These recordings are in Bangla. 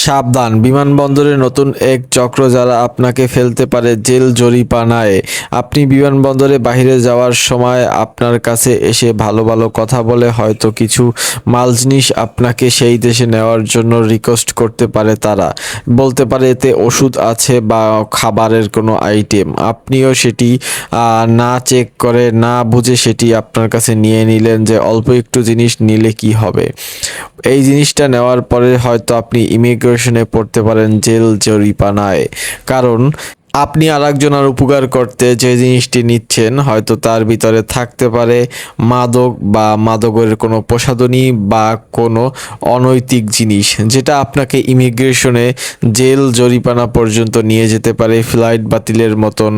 সাবধান, বিমানবন্দরে নতুন এক চক্র যারা আপনাকে ফেলতে পারে জেল জরিমানায়। আপনি বিমানবন্দরে বাইরে যাওয়ার সময় আপনার কাছে এসে ভালো ভালো কথা বলে হয়তো কিছু মাল জিনিস আপনাকে সেই দেশে নেওয়ার জন্য রিকোয়েস্ট করতে পারে। তারা বলতে পারে এতে ওষুধ আছে বা খাবারের কোনো আইটেম। আপনিও সেটি না চেক করে না বুঝে সেটি আপনার কাছে নিয়ে নিলেন যে অল্প একটু জিনিস নিলে কি হবে। এই জিনিসটা নেওয়ার পরে হয়তো আপনি ইমিগ্রেশনে পড়তে পারেন জেল জরিমানায়। কারণ আপনি আরেকজনের উপকার করতে যে জিনিসটি নিচ্ছেন হয়তো তার ভিতরে থাকতে পারে মাদক বা মাদকের কোনো প্রসাধনী বা কোনো অনৈতিক জিনিস, যেটা আপনাকে ইমিগ্রেশনে জেল জরিমানা পর্যন্ত নিয়ে যেতে পারে, ফ্লাইট বাতিলের মতন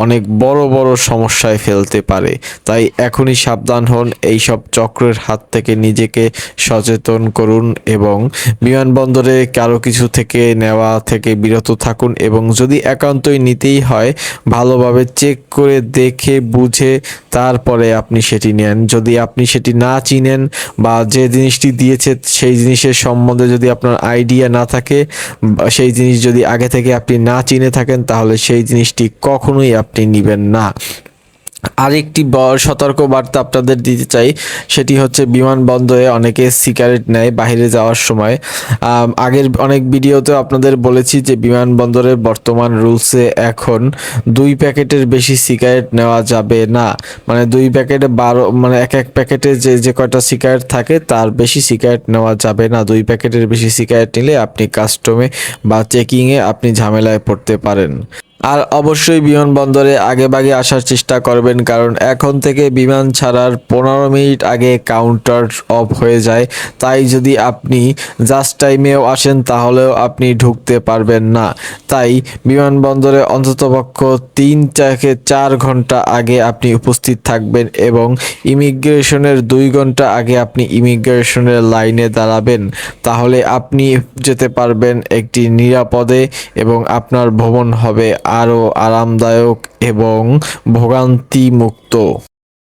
অনেক বড় বড় সমস্যায় ফেলতে পারে। তাই এখনই সাবধান হন, এইসব চক্রের হাত থেকে নিজেকে সচেতন করুন এবং বিমানবন্দরে কারো কিছু থেকে নেওয়া থেকে বিরত থাকুন। এবং যদি একান্তই নিতেই হয় ভালোভাবে চেক করে দেখে বুঝে তারপরে আপনি সেটি নেন। যদি আপনি সেটি না চিনেন বা যে জিনিসটি দিয়েছে সেই জিনিসের সম্বন্ধে যদি আপনার আইডিয়া না থাকে, সেই জিনিস যদি আগে থেকে আপনি না চিনে থাকেন, তাহলে সেই জিনিসটি কখনোই আপনি নেবেন না। আরেকটি সতর্ক বার্তা আপনাদের দিতে চাই, সেটি হচ্ছে বিমানবন্দরে অনেকে সিগারেট নেয় বাইরে যাওয়ার সময়। আগের অনেক ভিডিওতে আপনাদের বলেছি যে বিমানবন্দরের বর্তমান রুলসে এখন 2 প্যাকেটের বেশি সিগারেট নেওয়া যাবে না। মানে 2 প্যাকেটে 12, মানে এক প্যাকেটে যে কয়টা সিগারেট থাকে তার বেশি সিগারেট নেওয়া যাবে না। 2 প্যাকেটের বেশি সিগারেট নিলে আপনি কাস্টমে বা চেকিংয়ে আপনি ঝামেলায় পড়তে পারেন। আর অবশ্যই বিমানবন্দরে আগেভাগে আসার চেষ্টা করবেন, কারণ এখন থেকে বিমান ছাড়ার 15 মিনিট আগে কাউন্টার অফ হয়ে যায়। তাই যদি আপনি জাস্ট টাইমেও আসেন তাহলেও আপনি ঢুকতে পারবেন না। তাই বিমানবন্দরে অন্ততপক্ষ 3 থেকে 4 ঘন্টা আগে আপনি উপস্থিত থাকবেন এবং ইমিগ্রেশনের 2 ঘন্টা আগে আপনি ইমিগ্রেশনের লাইনে দাঁড়াবেন। তাহলে আপনি যেতে পারবেন একটি নিরাপদে এবং আপনার ভ্রমণ হবে আরও আরামদায়ক এবং ভোগান্তি মুক্ত।